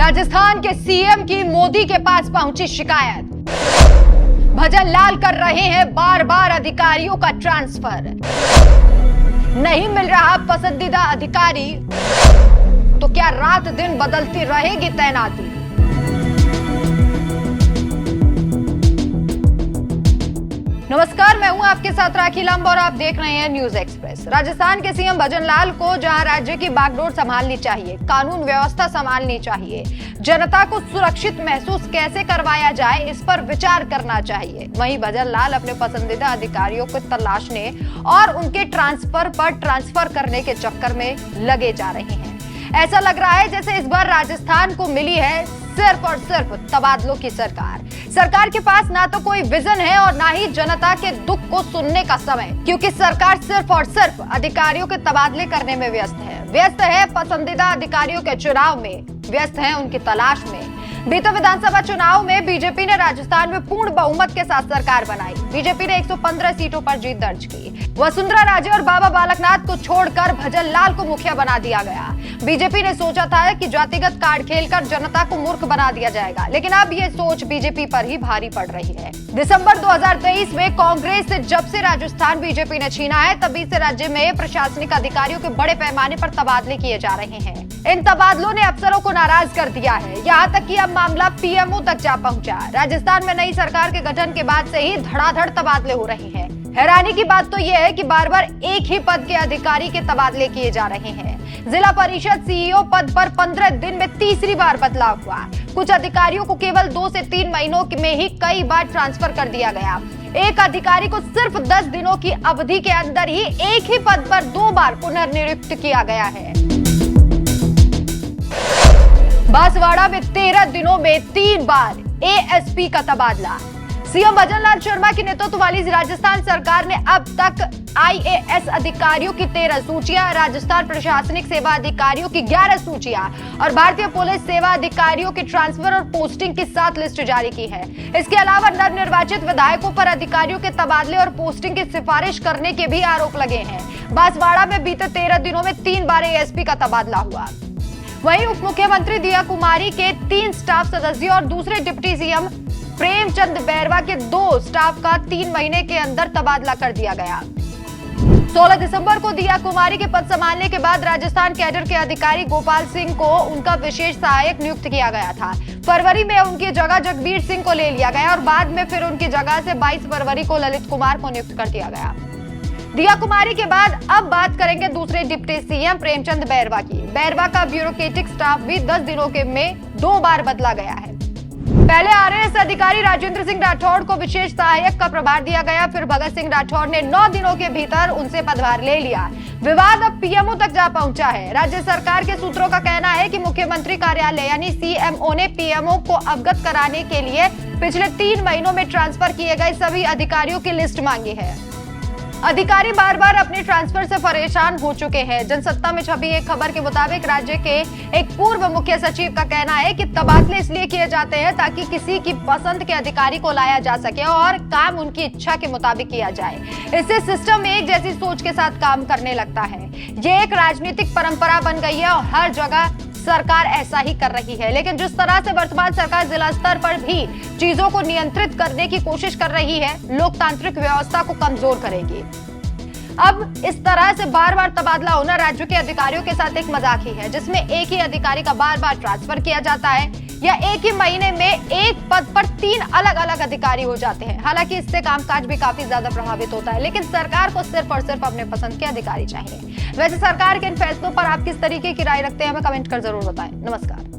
राजस्थान के सीएम की मोदी के पास पहुंची शिकायत। भजन लाल कर रहे हैं बार बार अधिकारियों का ट्रांसफर। नहीं मिल रहा पसंदीदा अधिकारी तो क्या रात दिन बदलती रहेगी तैनाती। नमस्कार, मैं हूं आपके साथ राखी लंब और आप देख रहे हैं न्यूज एक्सप्रेस। राजस्थान के सीएम भजन लाल को जहां राज्य की बागडोर संभालनी चाहिए, कानून व्यवस्था संभालनी चाहिए, जनता को सुरक्षित महसूस कैसे करवाया जाए इस पर विचार करना चाहिए, वहीं भजन लाल अपने पसंदीदा अधिकारियों को तलाशने और उनके ट्रांसफर पर ट्रांसफर करने के चक्कर में लगे जा रहे हैं। ऐसा लग रहा है जैसे इस बार राजस्थान को मिली है सिर्फ और सिर्फ तबादलों की सरकार के पास ना तो कोई विजन है और ना ही जनता के दुख को सुनने का समय, क्योंकि सरकार सिर्फ और सिर्फ अधिकारियों के तबादले करने में व्यस्त है पसंदीदा अधिकारियों के चुनाव में, व्यस्त है उनकी तलाश में। बीते विधानसभा चुनाव में बीजेपी ने राजस्थान में पूर्ण बहुमत के साथ सरकार बनाई। बीजेपी ने 115 सीटों पर जीत दर्ज की। वसुंधरा राजे और बाबा बालकनाथ को छोड़कर भजन लाल को मुखिया बना दिया गया। बीजेपी ने सोचा था कि जातिगत कार्ड खेलकर जनता को मूर्ख बना दिया जाएगा, लेकिन अब ये सोच बीजेपी पर ही भारी पड़ रही है। दिसंबर 2023 में कांग्रेस से जब से राजस्थान बीजेपी ने छीना है, तभी से राज्य में प्रशासनिक अधिकारियों के बड़े पैमाने पर तबादले किए जा रहे हैं। इन तबादलों ने अफसरों को नाराज कर दिया है, यहाँ तक कि अब मामला पीएमओ तक जा पहुंचा। राजस्थान में नई सरकार के गठन के बाद से ही धड़ाधड़ तबादले हो रहे हैं। हैरानी की बात तो यह है कि बार बार एक ही पद के अधिकारी के तबादले किए जा रहे हैं। जिला परिषद सीईओ पद पर 15 दिन में तीसरी बार बदलाव हुआ। कुछ अधिकारियों को केवल 2 से 3 महीनों में ही कई बार ट्रांसफर कर दिया गया। एक अधिकारी को सिर्फ 10 दिनों की अवधि के अंदर ही एक ही पद पर 2 बार पुनर्नियुक्त किया गया है। बांसवाड़ा में 13 दिनों में 3 बार एएसपी का तबादला। सीएम भजन लाल शर्मा की नेतृत्व वाली राजस्थान सरकार ने अब तक आईएएस अधिकारियों की 13 सूचियां, राजस्थान प्रशासनिक सेवा अधिकारियों की 11 सूचियां और भारतीय पुलिस सेवा अधिकारियों के ट्रांसफर और पोस्टिंग की 7 लिस्ट जारी की है। इसके अलावा नवनिर्वाचित विधायकों पर अधिकारियों के तबादले और पोस्टिंग की सिफारिश करने के भी आरोप लगे हैं। बांसवाड़ा में बीते 13 दिनों में 3 बार एएसपी का तबादला हुआ। वहीं उप मुख्यमंत्री दिया कुमारी के 3 स्टाफ सदस्यों और दूसरे डिप्टी सीएम प्रेमचंद बैरवा के 2 स्टाफ का 3 महीने के अंदर तबादला कर दिया गया। 16 दिसंबर को दिया कुमारी के पद संभालने के बाद राजस्थान कैडर के अधिकारी गोपाल सिंह को उनका विशेष सहायक नियुक्त किया गया था। फरवरी में उनकी जगह जगबीर सिंह को ले लिया गया और बाद में फिर उनकी जगह से 22 फरवरी को ललित कुमार को नियुक्त कर दिया गया। दिया कुमारी के बाद अब बात करेंगे दूसरे डिप्टी सीएम प्रेमचंद बैरवा की। बैरवा का ब्यूरोक्रेटिक स्टाफ भी 10 दिनों के में 2 बार बदला गया है। पहले आरएएस अधिकारी राजेंद्र सिंह राठौड़ को विशेष सहायक का प्रभार दिया गया, फिर भगत सिंह राठौड़ ने 9 दिनों के भीतर उनसे पदभार ले लिया। विवाद अब पीएमओ तक जा पहुंचा है। राज्य सरकार के सूत्रों का कहना है कि मुख्यमंत्री कार्यालय यानी सीएमओ ने पीएमओ को अवगत कराने के लिए पिछले 3 महीनों में ट्रांसफर किए गए सभी अधिकारियों की लिस्ट मांगी है। अधिकारी बार बार अपने ट्रांसफर से परेशान हो चुके हैं। जनसत्ता में छपी एक खबर के मुताबिक राज्य के एक पूर्व मुख्य सचिव का कहना है कि तबादले इसलिए किए जाते हैं ताकि किसी की पसंद के अधिकारी को लाया जा सके और काम उनकी इच्छा के मुताबिक किया जाए। इससे सिस्टम एक जैसी सोच के साथ काम करने लगता है। ये एक राजनीतिक परंपरा बन गई है और हर जगह सरकार ऐसा ही कर रही है। लेकिन जिस तरह से वर्तमान सरकार जिला स्तर पर भी चीजों को नियंत्रित करने की कोशिश कर रही है, लोकतांत्रिक व्यवस्था को कमजोर करेगी। अब इस तरह से बार बार तबादला होना राज्यों के अधिकारियों के साथ एक मजाक ही है, जिसमें एक ही अधिकारी का बार बार ट्रांसफर किया जाता है या एक ही महीने में एक पद पर 3 अलग अलग अधिकारी हो जाते हैं। हालांकि इससे कामकाज भी काफी ज्यादा प्रभावित होता है, लेकिन सरकार को सिर्फ और सिर्फ अपने पसंद के अधिकारी चाहिए। वैसे सरकार के इन फैसलों पर आप किस तरीके की राय रखते हैं, हमें कमेंट कर जरूर बताएं। नमस्कार।